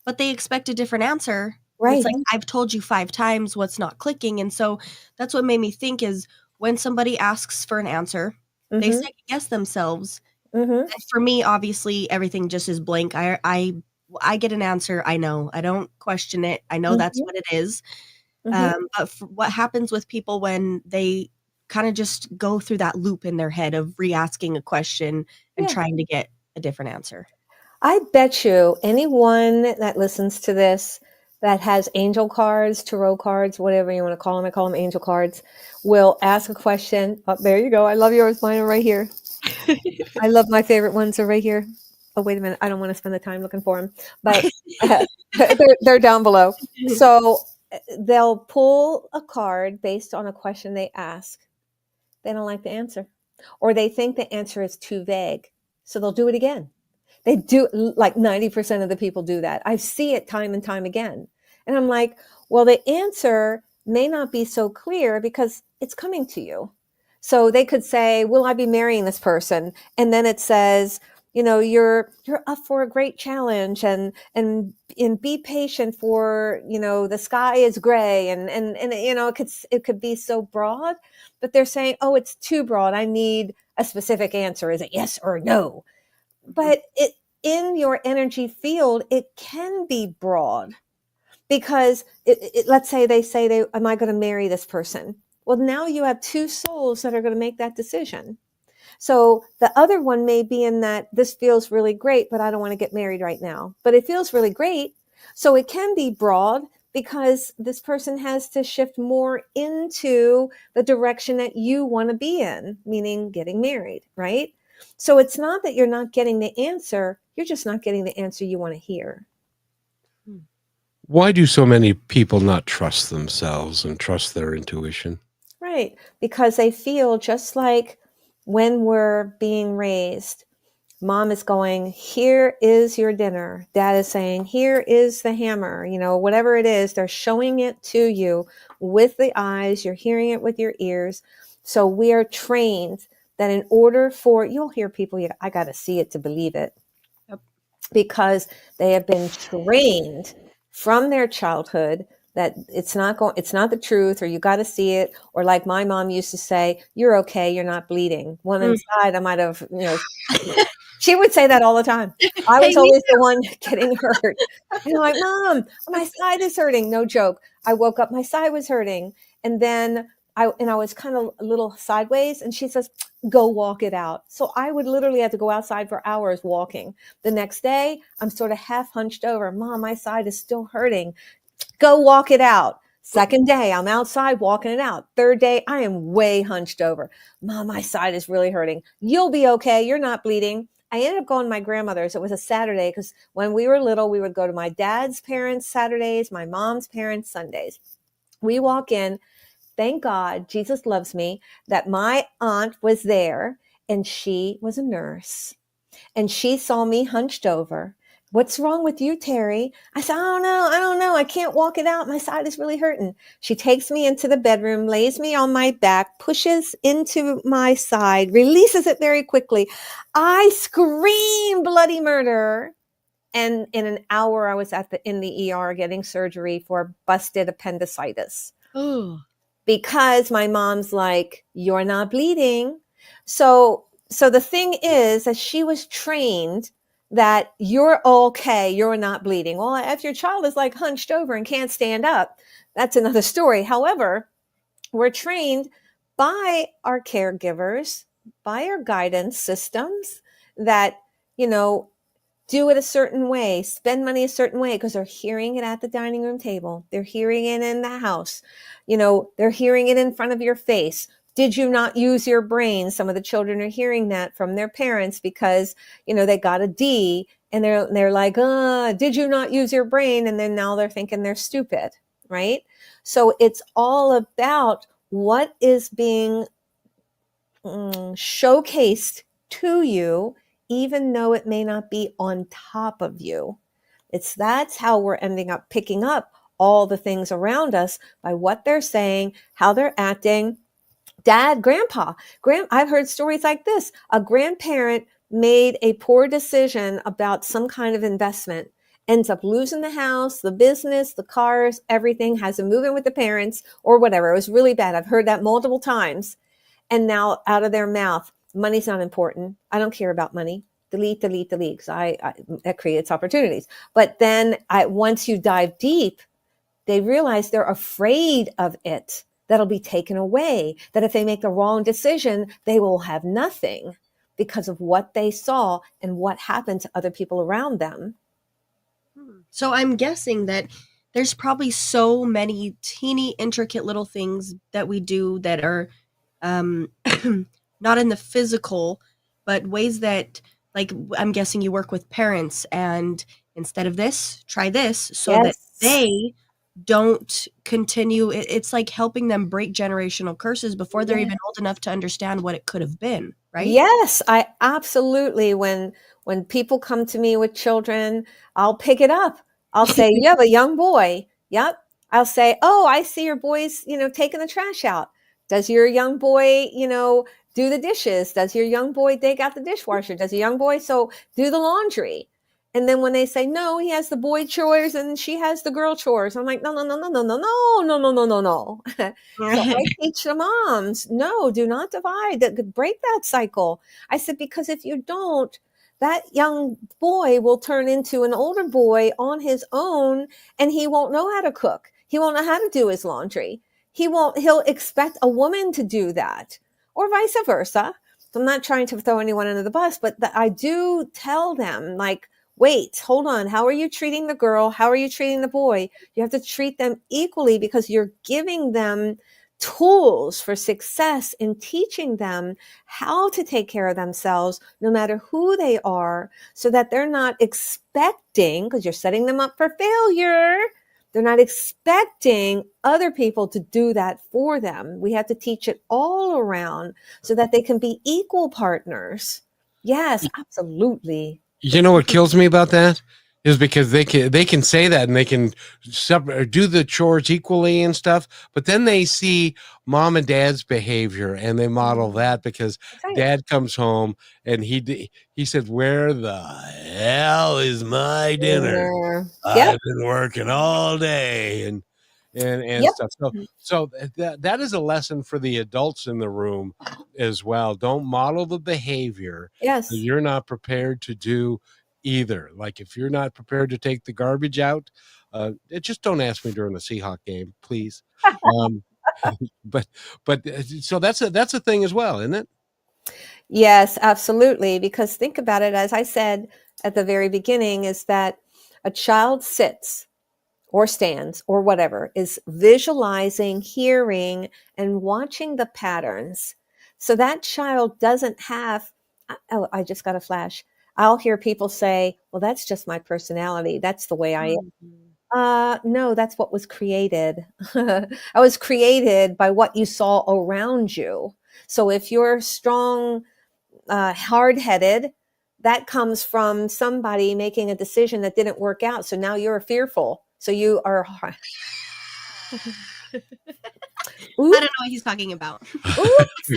but they expect a different answer. Right. It's like, I've told you 5 times what's not clicking. And so that's what made me think is when somebody asks for an answer, they second guess themselves. And for me, obviously, everything just is blank. I get an answer. I know. I don't question it. I know that's what it is. But what happens with people when they kind of just go through that loop in their head of re-asking a question and trying to get a different answer?
I bet you anyone that listens to this that has angel cards, tarot cards, whatever you want to call them, I call them angel cards, will ask a question. Oh, there you go. I love yours. Mine are right here. I love my favorite ones are right here. Oh, wait a minute. I don't want to spend the time looking for them, but they're down below. So they'll pull a card based on a question they ask. They don't like the answer, or they think the answer is too vague. So they'll do it again. They do, like 90% of the people do that. I see it time and time again. And I'm like, well, the answer may not be so clear because it's coming to you. So they could say, will I be marrying this person? And then it says, you're up for a great challenge, and be patient, for, the sky is gray, and it could be so broad, but they're saying, oh, it's too broad. I need a specific answer. Is it yes or no? But in your energy field, it can be broad, because let's say they say, am I going to marry this person? Well, now you have two souls that are going to make that decision. So the other one may be in that, this feels really great, but I don't want to get married right now. But it feels really great. So it can be broad, because this person has to shift more into the direction that you want to be in, meaning getting married, right? So it's not that you're not getting the answer, you're just not getting the answer you want to hear.
Why do so many people not trust themselves and trust their intuition?
Right, because they feel just like when we're being raised. Mom is going, here is your dinner. Dad is saying, here is the hammer. Whatever it is, they're showing it to you with the eyes. You're hearing it with your ears. So we are trained that in order for, you'll hear people, I got to see it to believe it.
Yep.
Because they have been trained from their childhood that it's not the truth, or you got to see it. Or like my mom used to say, you're okay, you're not bleeding. Well, inside I might have, she would say that all the time. I was always the one getting hurt. And I'm like, Mom, my side is hurting. No joke. I woke up, my side was hurting. And then I was kind of a little sideways, and she says, go walk it out. So I would literally have to go outside for hours walking. The next day, I'm sort of half hunched over. Mom, my side is still hurting. Go walk it out. Second day, I'm outside walking it out. Third day, I am way hunched over. Mom, my side is really hurting. You'll be okay. You're not bleeding. I ended up going to my grandmother's. It was a Saturday, because when we were little, we would go to my dad's parents Saturdays, my mom's parents Sundays. We walk in. Thank God, Jesus loves me, that my aunt was there, and she was a nurse. And she saw me hunched over. What's wrong with you, Terrie? I said, I don't know. I can't walk it out. My side is really hurting. She takes me into the bedroom, lays me on my back, pushes into my side, releases it very quickly. I scream bloody murder. And in an hour, I was in the ER getting surgery for busted appendicitis.
Oh.
Because my mom's like, you're not bleeding. So the thing is that she was trained that you're okay, you're not bleeding. Well, if your child is like hunched over and can't stand up, that's another story. However, we're trained by our caregivers, by our guidance systems that, do it a certain way, spend money a certain way, because they're hearing it at the dining room table. They're hearing it in the house. They're hearing it in front of your face. Did you not use your brain? Some of the children are hearing that from their parents because, they got a D, and they're like, did you not use your brain? And then now they're thinking they're stupid, right? So it's all about what is being showcased to you, even though it may not be on top of you. That's how we're ending up picking up all the things around us by what they're saying, how they're acting. Dad, grandpa, I've heard stories like this. A grandparent made a poor decision about some kind of investment, ends up losing the house, the business, the cars, everything, has to move in with the parents or whatever. It was really bad. I've heard that multiple times. And now out of their mouth, money's not important. I don't care about money. Delete, because that creates opportunities. But then once you dive deep, they realize they're afraid of it. That'll be taken away. That if they make the wrong decision, they will have nothing because of what they saw and what happened to other people around them.
So I'm guessing that there's probably so many teeny, intricate little things that we do that are not in the physical, but ways that, like, I'm guessing you work with parents, and instead of this, try this, so
Yes.
that they don't continue. It's like helping them break generational curses before they're even old enough to understand what it could have been, right?
Yes, I absolutely. When people come to me with children, I'll pick it up. I'll say, "You have a young boy." Yep. I'll say, "Oh, I see your boy's, taking the trash out. Does your young boy, do the dishes? Does your young boy take out the dishwasher? Does a young boy do the laundry?" And then when they say, "No, he has the boy chores and she has the girl chores," I'm like, "No, no, no, no, no, no, no, no, no, no, no, no." So I teach the moms, no, do not divide, break that cycle. I said, because if you don't, that young boy will turn into an older boy on his own, and he won't know how to cook. He won't know how to do his laundry. He'll expect a woman to do that, or vice versa. So I'm not trying to throw anyone under the bus, but I do tell them, like, wait, hold on. How are you treating the girl? How are you treating the boy? You have to treat them equally, because you're giving them tools for success in teaching them how to take care of themselves, no matter who they are, so that they're not expecting, because you're setting them up for failure. They're not expecting other people to do that for them. We have to teach it all around so that they can be equal partners. Yes, absolutely.
You know what kills me about that is because they can say that and they can do the chores equally and stuff, but then they see mom and dad's behavior and they model that, because
Right.
dad comes home and he said, "Where the hell is my dinner?
Yep.
I've been working all day," and
Yep.
stuff. So that is a lesson for the adults in the room as well. Don't model the behavior
Yes.
that you're not prepared to do either. Like, if you're not prepared to take the garbage out, just don't ask me during the Seahawk game, please. Um, but so that's a thing as well, isn't it?
Yes, absolutely. Because think about it, as I said at the very beginning, is that a child sits or stands or whatever, is visualizing, hearing, and watching the patterns. So that child doesn't have, oh, I just got a flash. I'll hear people say, "Well, that's just my personality. That's the way I am." No, that's what was created. I was created by what you saw around you. So if you're strong, hard-headed, that comes from somebody making a decision that didn't work out. So now you're fearful. So you are.
I don't know what he's talking about.
Oops.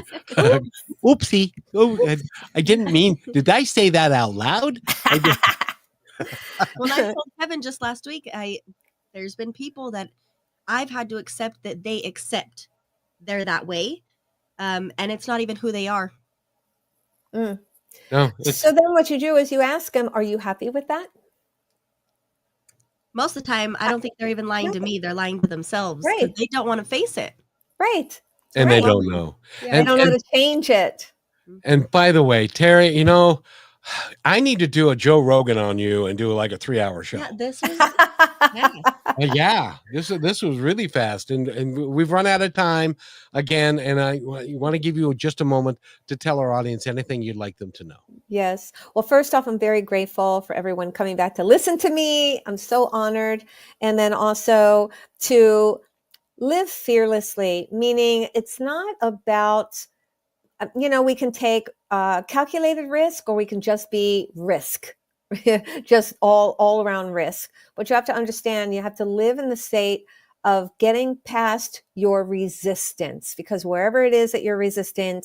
Oopsie. Oh, I didn't mean. Did I say that out loud?
When I told Kevin just last week, there's been people that I've had to accept that they accept they're that way, and it's not even who they are.
No,
So then what you do is you ask them, "Are you happy with that?"
Most of the time, I don't think they're even lying to me. They're lying to themselves because
Right.
they don't want to face it.
Right.
and
Right.
they don't know.
Yeah.
They
And,
don't know how
and
to change it.
and by the way, Terry, I need to do a Joe Rogan on you and do like a 3-hour show.
Yeah, this was
Yeah, this was really fast, and we've run out of time again. And I want to give you just a moment to tell our audience anything you'd like them to know.
Yes. Well, first off, I'm very grateful for everyone coming back to listen to me. I'm so honored. And then also to live fearlessly, meaning it's not about, we can take calculated risk, or we can just be risk, just all around risk. But you have to understand, you have to live in the state of getting past your resistance, because wherever it is that you're resisting,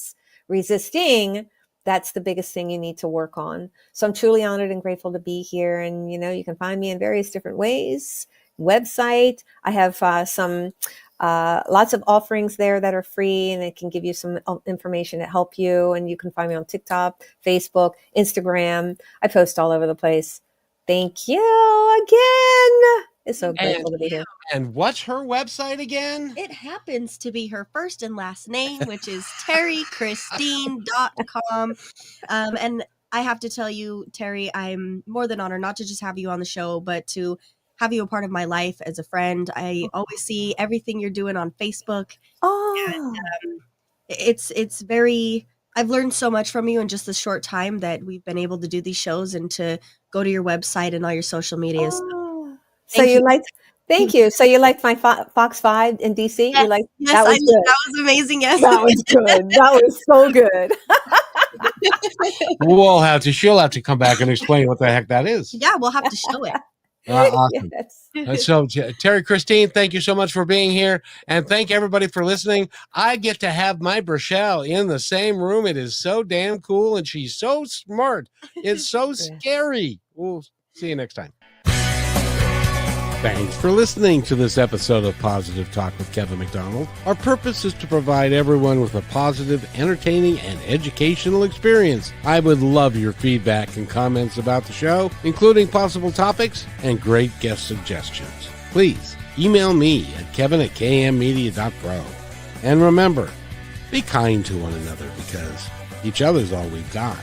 that's the biggest thing you need to work on. So I'm truly honored and grateful to be here. And, you can find me in various different ways. Website. I have some lots of offerings there that are free, and it can give you some information to help you. And you can find me on TikTok, Facebook, Instagram. I post all over the place. Thank you again. It's so grateful to be here.
And what's her website again?
It happens to be her first and last name, which is terriechristine.com. And I have to tell you, Terry, I'm more than honored not to just have you on the show, but to have you a part of my life as a friend. I always see everything you're doing on Facebook.
Oh,
And, it's very, I've learned so much from you in just the short time that we've been able to do these shows and to go to your website and all your social media.
so
Thank
you
you.
like Thank you. So you liked my Fox 5 in DC?
Yes,
You like
yes,
that was good.
that was amazing. Yes,
That was good. That was so good.
She'll have to come back and explain what the heck that is.
Yeah, we'll have to show it.
Awesome.
Yes.
So, Terrie Christine, thank you so much for being here. And thank everybody for listening. I get to have my Brachelle in the same room. It is so damn cool. And she's so smart. It's so scary. We'll see you next time. Thanks for listening to this episode of Positive Talk with Kevin McDonald. Our purpose is to provide everyone with a positive, entertaining, and educational experience. I would love your feedback and comments about the show, including possible topics and great guest suggestions. Please email me at kevin@kmmedia.pro. And remember, be kind to one another because each other's all we've got.